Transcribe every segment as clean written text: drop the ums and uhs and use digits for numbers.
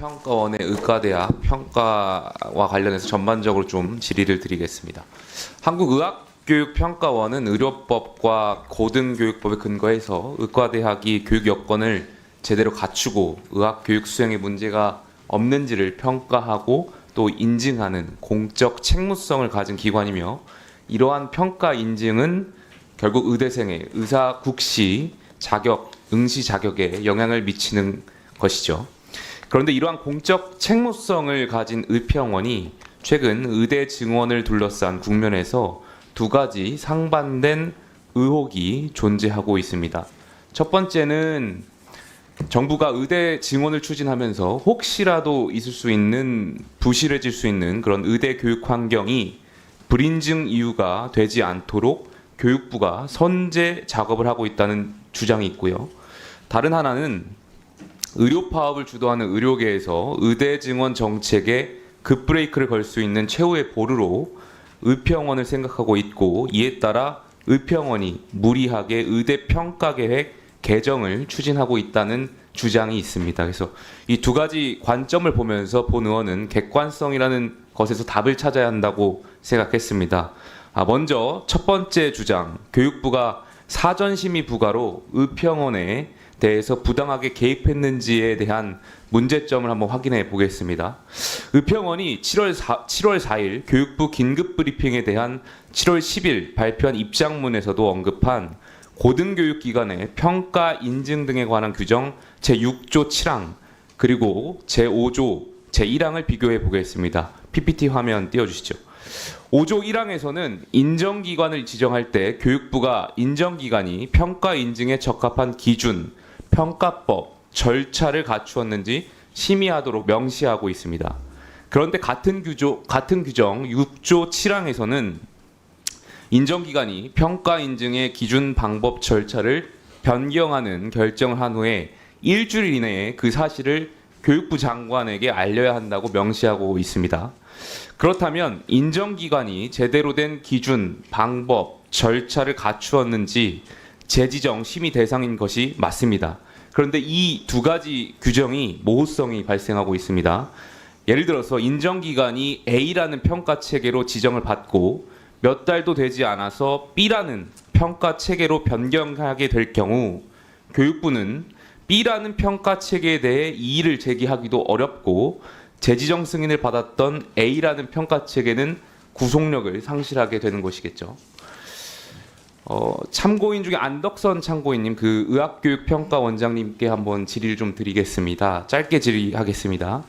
의료교육평가원의 의과대학 평가와 관련해서 전반적으로 좀 질의를 드리겠습니다. 한국의학교육평가원은 의료법과 고등교육법에 근거해서 의과대학이 교육 여건을 제대로 갖추고 의학교육 수행에 문제가 없는지를 평가하고 또 인증하는 공적 책무성을 가진 기관이며, 이러한 평가 인증은 결국 의대생의 의사 국시 자격, 응시 자격에 영향을 미치는 것이죠. 그런데 이러한 공적 책무성을 가진 의평원이 최근 의대 증원을 둘러싼 국면에서 두 가지 상반된 의혹이 존재하고 있습니다. 첫 번째는 정부가 의대 증원을 추진하면서 혹시라도 있을 수 있는, 부실해질 수 있는 그런 의대 교육 환경이 불인증 이유가 되지 않도록 교육부가 선제 작업을 하고 있다는 주장이 있고요. 다른 하나는 의료 파업을 주도하는 의료계에서 의대 증원 정책에 급브레이크를 걸 수 있는 최후의 보루로 의평원을 생각하고 있고, 이에 따라 의평원이 무리하게 의대 평가 계획 개정을 추진하고 있다는 주장이 있습니다. 그래서 이 두 가지 관점을 보면서 본 의원은 객관성이라는 것에서 답을 찾아야 한다고 생각했습니다. 먼저 첫 번째 주장, 교육부가 사전심의 부과로 의평원에 대해서 부당하게 개입했는지에 대한 문제점을 한번 확인해 보겠습니다. 의평원이 7월 4일 교육부 긴급 브리핑에 대한 7월 10일 발표한 입장문에서도 언급한 고등교육기관의 평가 인증 등에 관한 규정 제6조 7항 그리고 제5조 제1항을 비교해 보겠습니다. PPT 화면 띄워주시죠. 5조 1항에서는 인정기관을 지정할 때 교육부가 인정기관이 평가 인증에 적합한 기준, 평가법, 절차를 갖추었는지 심의하도록 명시하고 있습니다. 그런데 같은 규정 6조 7항에서는 인정기관이 평가 인증의 기준, 방법, 절차를 변경하는 결정을 한 후에 일주일 이내에 그 사실을 교육부 장관에게 알려야 한다고 명시하고 있습니다. 그렇다면 인정기관이 제대로 된 기준, 방법, 절차를 갖추었는지 재지정 심의 대상인 것이 맞습니다. 그런데 이 두 가지 규정이 모호성이 발생하고 있습니다. 예를 들어서 인정기관이 A라는 평가 체계로 지정을 받고 몇 달도 되지 않아서 B라는 평가 체계로 변경하게 될 경우 교육부는 B라는 평가 체계에 대해 이의를 제기하기도 어렵고, 재지정 승인을 받았던 A라는 평가 체계는 구속력을 상실하게 되는 것이겠죠. 참고인 중에 안덕선 참고인님, 그 의학교육평가원장님께 한번 질의를 좀 드리겠습니다. 짧게 질의하겠습니다.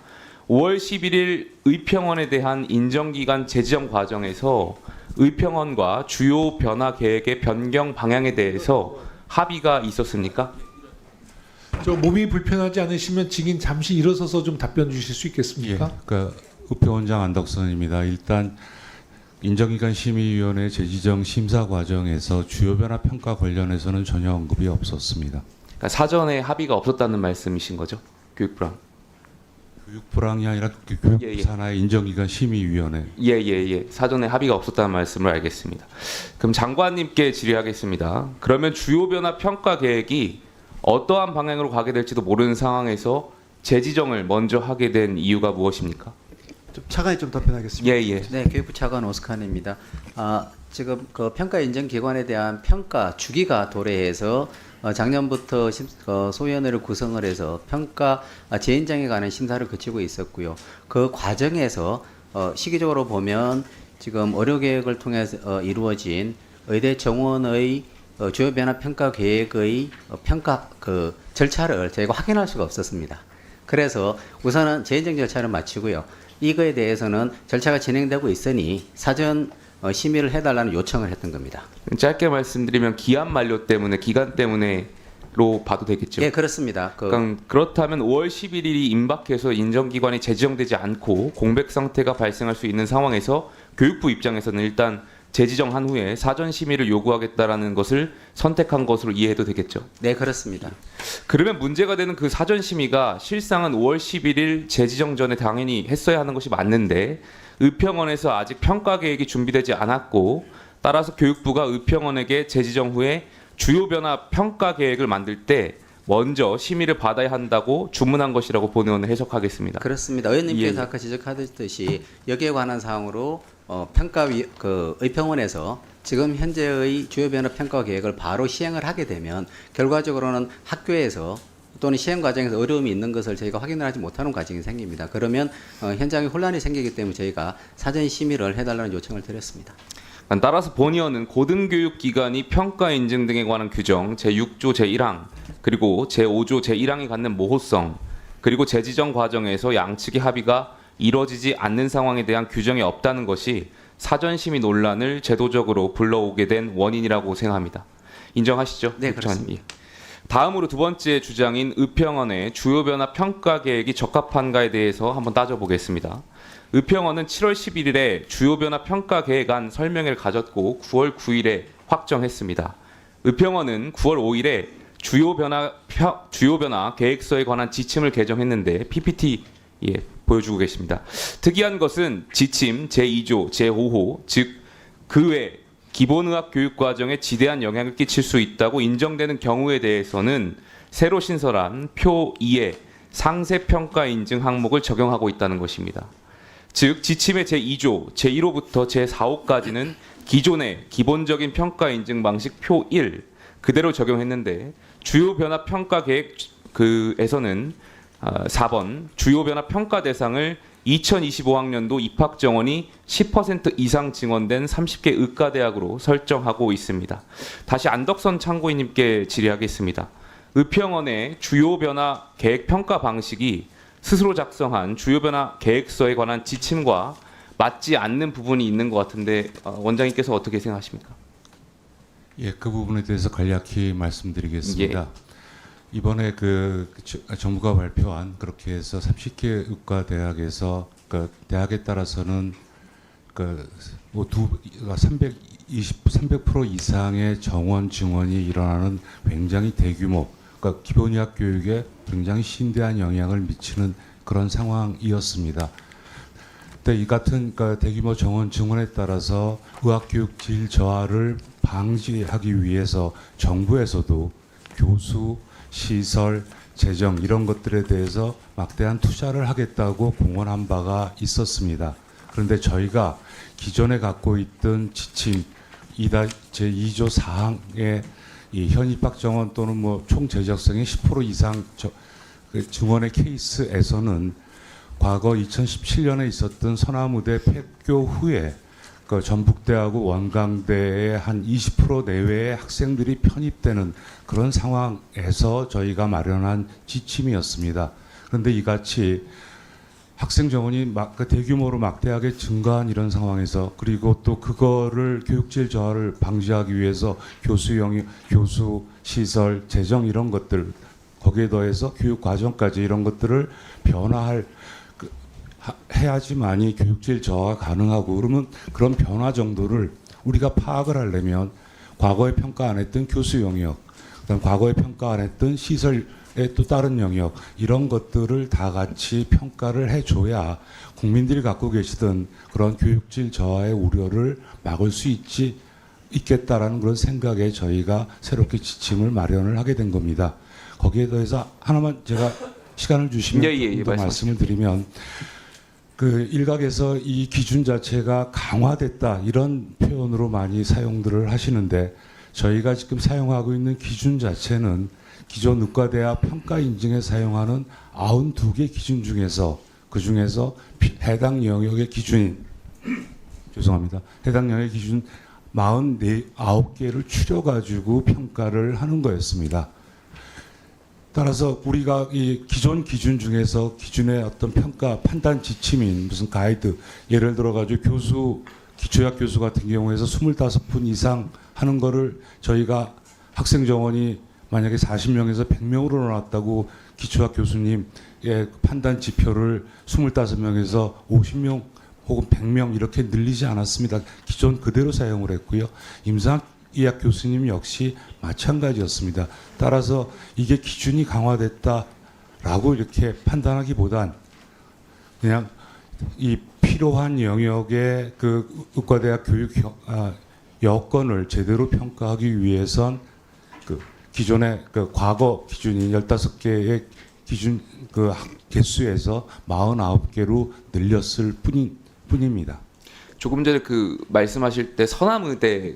5월 11일 의평원에 대한 인정기관 재지정 과정에서 의평원과 주요 변화 계획의 변경 방향에 대해서 합의가 있었습니까? 저 몸이 불편하지 않으시면 지금 잠시 일어서서 좀 답변 주실 수 있겠습니까? 그러니까 의평원장 안덕선입니다. 일단 인정기관 심의위원회 재지정 심사 과정에서 주요 변화 평가 관련해서는 전혀 언급이 없었습니다. 그러니까 사전에 합의가 없었다는 말씀이신 거죠? 교육부랑. 교육부랑이 아니라 교육부 예. 산하의 인정기관 심의위원회. 예. 사전에 합의가 없었다는 말씀을 알겠습니다. 그럼 장관님께 질의하겠습니다. 그러면 주요 변화 평가 계획이 어떠한 방향으로 가게 될지도 모르는 상황에서 재지정을 먼저 하게 된 이유가 무엇입니까? 좀 차관이 좀 답변하겠습니다. 예. 네, 교육부 차관 오스칸입니다. 지금 그 평가 인정 기관에 대한 평가 주기가 도래해서 작년부터 소위원회를 구성을 해서 평가 재인정에 관한 심사를 거치고 있었고요. 그 과정에서 시기적으로 보면 지금 의료계획을 통해서 이루어진 의대 정원의 주요 변화 평가 계획의 평가 그 절차를 저희가 확인할 수가 없었습니다. 그래서 우선은 재인정 절차를 마치고요. 이거에 대해서는 절차가 진행되고 있으니 사전 심의를 해달라는 요청을 했던 겁니다. 짧게 말씀드리면 기한 만료 때문에, 기간 때문에로 봐도 되겠죠? 예, 그렇습니다. 그렇다면 5월 11일이 임박해서 인정기관이 재지정되지 않고 공백 상태가 발생할 수 있는 상황에서 교육부 입장에서는 일단 재지정한 후에 사전 심의를 요구하겠다라는 것을 선택한 것으로 이해해도 되겠죠? 네, 그렇습니다. 그러면 문제가 되는 그 사전 심의가 실상은 5월 11일 재지정 전에 당연히 했어야 하는 것이 맞는데, 의평원에서 아직 평가 계획이 준비되지 않았고, 따라서 교육부가 의평원에게 재지정 후에 주요 변화 평가 계획을 만들 때 먼저 심의를 받아야 한다고 주문한 것이라고 본의원은 해석하겠습니다. 그렇습니다. 의원님께서 예. 아까 지적하셨듯이 여기에 관한 사항으로 평가위 의평원에서 지금 현재의 주요 변화 평가 계획을 바로 시행을 하게 되면 결과적으로는 학교에서 또는 시행 과정에서 어려움이 있는 것을 저희가 확인을 하지 못하는 과정이 생깁니다. 그러면 현장에 혼란이 생기기 때문에 저희가 사전 심의를 해달라는 요청을 드렸습니다. 따라서 본의원은 고등교육기관이 평가 인증 등에 관한 규정 제6조 제1항 그리고 제5조 제1항이 갖는 모호성 그리고 재지정 과정에서 양측의 합의가 이뤄지지 않는 상황에 대한 규정이 없다는 것이 사전심의 논란을 제도적으로 불러오게 된 원인이라고 생각합니다. 인정하시죠? 네, 국장님? 그렇습니다. 예. 다음으로 두 번째 주장인 의평원의 주요 변화 평가 계획이 적합한가에 대해서 한번 따져보겠습니다. 의평원은 7월 11일에 주요 변화 평가 계획안 설명회를 가졌고 9월 9일에 확정했습니다. 의평원은 9월 5일에 주요 변화 계획서에 관한 지침을 개정했는데 PPT 보여주고 계십니다. 특이한 것은 지침 제2조 제5호 즉 그 외 기본의학 교육 과정에 지대한 영향을 끼칠 수 있다고 인정되는 경우에 대해서는 새로 신설한 표 2의 상세 평가 인증 항목을 적용하고 있다는 것입니다. 즉 지침의 제2조 제1호부터 제4호까지는 기존의 기본적인 평가 인증 방식 표 1 그대로 적용했는데 주요 변화 평가 계획에서는 4번 주요 변화 평가 대상을 2025학년도 입학 정원이 10% 이상 증원된 30개 의과대학으로 설정하고 있습니다. 다시 안덕선 참고인님께 질의하겠습니다. 의평원의 주요 변화 계획 평가 방식이 스스로 작성한 주요 변화 계획서에 관한 지침과 맞지 않는 부분이 있는 것 같은데 원장님께서 어떻게 생각하십니까? 예, 그 부분에 대해서 간략히 말씀드리겠습니다. 이번에 정부가 발표한 그렇게 해서 30개 의과대학에서 대학에 따라서는 300% 이상의 정원 증원이 일어나는 굉장히 대규모, 기본의학 교육에 굉장히 심대한 영향을 미치는 그런 상황이었습니다. 근데 이 같은 대규모 정원 증원에 따라서 의학교육 질 저하를 방지하기 위해서 정부에서도 교수, 시설, 재정 이런 것들에 대해서 막대한 투자를 하겠다고 공언한 바가 있었습니다. 그런데 저희가 기존에 갖고 있던 지침 제2조 4항의 이 현 입학 정원 또는 총 제적성의 10% 이상 증원의 케이스에서는 과거 2017년에 있었던 서나무대 폐교 후에 전북대하고 원광대의 한 20% 내외의 학생들이 편입되는 그런 상황에서 저희가 마련한 지침이었습니다. 그런데 이같이 학생 정원이 대규모로 막대하게 증가한 이런 상황에서 그리고 또 그거를 교육질 저하를 방지하기 위해서 교수 시설 재정 이런 것들 거기에 더해서 교육 과정까지 이런 것들을 해야지만이 교육질 저하가 가능하고 그러면 그런 변화 정도를 우리가 파악을 하려면 과거에 평가 안 했던 교수 영역, 그다음 과거에 평가 안 했던 시설의 또 다른 영역 이런 것들을 다 같이 평가를 해줘야 국민들이 갖고 계시던 그런 교육질 저하의 우려를 막을 수 있겠다라는 그런 생각에 저희가 새롭게 지침을 마련을 하게 된 겁니다. 거기에 더해서 하나만 제가 시간을 주시면 더 말씀을 드리면 일각에서 이 기준 자체가 강화됐다 이런 표현으로 많이 사용들을 하시는데 저희가 지금 사용하고 있는 기준 자체는 기존 의과대학 평가 인증에 사용하는 92개 기준 중에서 그중에서 해당 영역의 기준인 해당 영역의 기준 49개를 추려가지고 평가를 하는 거였습니다. 따라서 우리가 이 기존 기준 중에서 기준의 어떤 평가 판단 지침인 무슨 가이드 예를 들어 가지고 기초학 교수 같은 경우에서 25분 이상 하는 거를 저희가 학생 정원이 만약에 40명에서 100명으로 나왔다고 기초학 교수님의 판단 지표를 25명에서 50명 혹은 100명 이렇게 늘리지 않았습니다. 기존 그대로 사용을 했고요. 임상의학 교수님 역시 마찬가지였습니다. 따라서 이게 기준이 강화됐다라고 이렇게 판단하기보단 그냥 이 필요한 영역의 의과대학 교육 여건을 제대로 평가하기 위해선 기존의 그 과거 기준인 15개의 기준 그 개수에서 49개로 늘렸을 뿐입니다. 조금 전에 그 말씀하실 때 서남의대에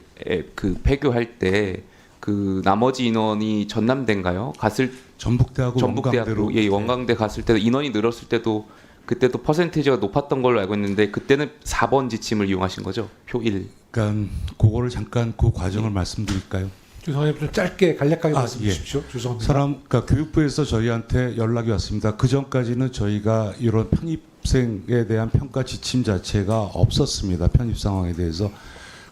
그 폐교할 때 그 나머지 인원이 전남대인가요? 갔을 전북대하고 전북대학교 원광대로 예, 원광대 갔을 때도 인원이 늘었을 때도 그때도 퍼센테이지가 높았던 걸로 알고 있는데 그때는 4번 지침을 이용하신 거죠? 표 1. 그러니까 그거를 잠깐 그 과정을 말씀드릴까요? 죄송합니다. 좀 짧게 간략하게 아, 말씀해 예. 주십시오. 죄송합니다. 그러니까 교육부에서 저희한테 연락이 왔습니다. 그 전까지는 저희가 이런 편입생에 대한 평가 지침 자체가 없었습니다. 편입 상황에 대해서.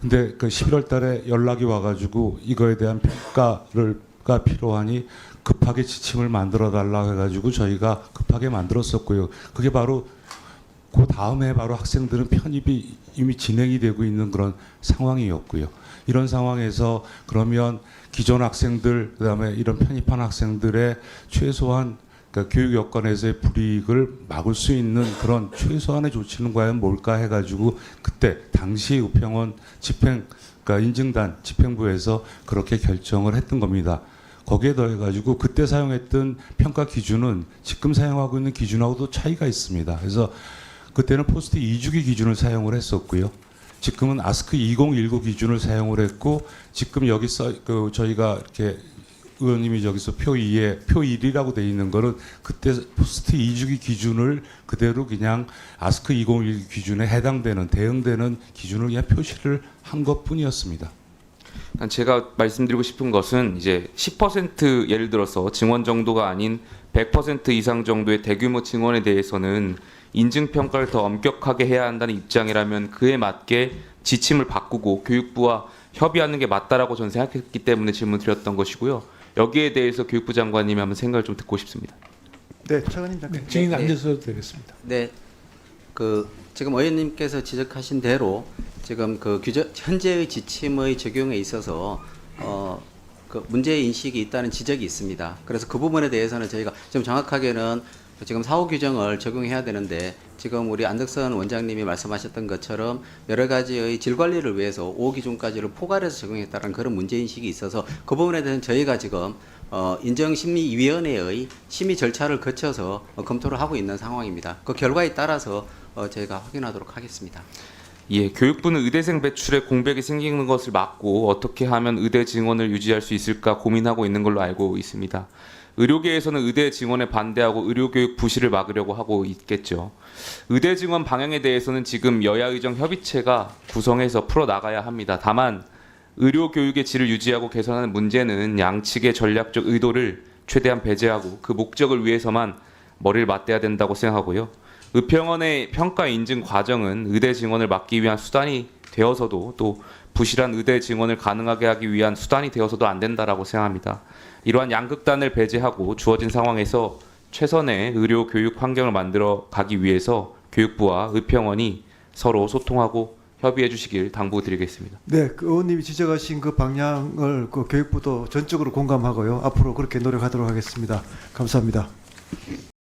근데 그 11월 달에 연락이 와가지고 이거에 대한 평가가 필요하니 급하게 지침을 만들어 달라고 해가지고 저희가 급하게 만들었었고요. 그게 바로 그 다음에 바로 학생들은 편입이 이미 진행이 되고 있는 그런 상황이었고요. 이런 상황에서 그러면 기존 학생들 그다음에 이런 편입한 학생들의 최소한 그러니까 교육 여건에서의 불이익을 막을 수 있는 그런 최소한의 조치는 과연 뭘까 해가지고 그때 당시 우평원 집행 그러니까 인증단 집행부에서 그렇게 결정을 했던 겁니다. 거기에 더해가지고 그때 사용했던 평가 기준은 지금 사용하고 있는 기준하고도 차이가 있습니다. 그래서 그때는 포스트 2주기 기준을 사용을 했었고요. 지금은 아스크 2019 기준을 사용을 했고 지금 여기서 그 저희가 이렇게 의원님이 저기서 표 2에 표 1이라고 돼 있는 거는 그때 포스트 2주기 기준을 그대로 그냥 아스크 2019 기준에 해당되는 대응되는 기준을 그냥 표시를 한 것뿐이었습니다. 제가 말씀드리고 싶은 것은 이제 10% 예를 들어서 증원 정도가 아닌 100% 이상 정도의 대규모 증원에 대해서는 인증 평가를 더 엄격하게 해야 한다는 입장이라면 그에 맞게 지침을 바꾸고 교육부와 협의하는 게 맞다라고 저는 생각했기 때문에 질문드렸던 것이고요. 여기에 대해서 교육부 장관님이 한번 생각을 좀 듣고 싶습니다. 네, 차관님 잠깐. 네, 증인 앉으셔도 되겠습니다. 네, 그 지금 의원님께서 지적하신 대로 지금 그 현재의 지침의 적용에 있어서 그 문제 인식이 있다는 지적이 있습니다. 그래서 그 부분에 대해서는 저희가 좀 정확하게는 지금 사후 규정을 적용해야 되는데 지금 우리 안덕선 원장님이 말씀하셨던 것처럼 여러 가지의 질 관리를 위해서 5기준까지를 포괄해서 적용했다는 그런 문제 인식이 있어서 그 부분에 대해서는 저희가 지금 인정심의위원회의 심의 절차를 거쳐서 검토를 하고 있는 상황입니다. 그 결과에 따라서 저희가 확인하도록 하겠습니다. 예, 교육부는 의대생 배출에 공백이 생기는 것을 막고 어떻게 하면 의대 증원을 유지할 수 있을까 고민하고 있는 걸로 알고 있습니다. 의료계에서는 의대 증원에 반대하고 의료교육 부실을 막으려고 하고 있겠죠. 의대 증원 방향에 대해서는 지금 여야의정 협의체가 구성해서 풀어나가야 합니다. 다만 의료교육의 질을 유지하고 개선하는 문제는 양측의 전략적 의도를 최대한 배제하고 그 목적을 위해서만 머리를 맞대야 된다고 생각하고요. 의평원의 평가 인증 과정은 의대 증원을 막기 위한 수단이 되어서도 또 부실한 의대 증원을 가능하게 하기 위한 수단이 되어서도 안 된다라고 생각합니다. 이러한 양극단을 배제하고 주어진 상황에서 최선의 의료 교육 환경을 만들어 가기 위해서 교육부와 의평원이 서로 소통하고 협의해 주시길 당부드리겠습니다. 네, 그 의원님이 지적하신 그 방향을 그 교육부도 전적으로 공감하고요. 앞으로 그렇게 노력하도록 하겠습니다. 감사합니다.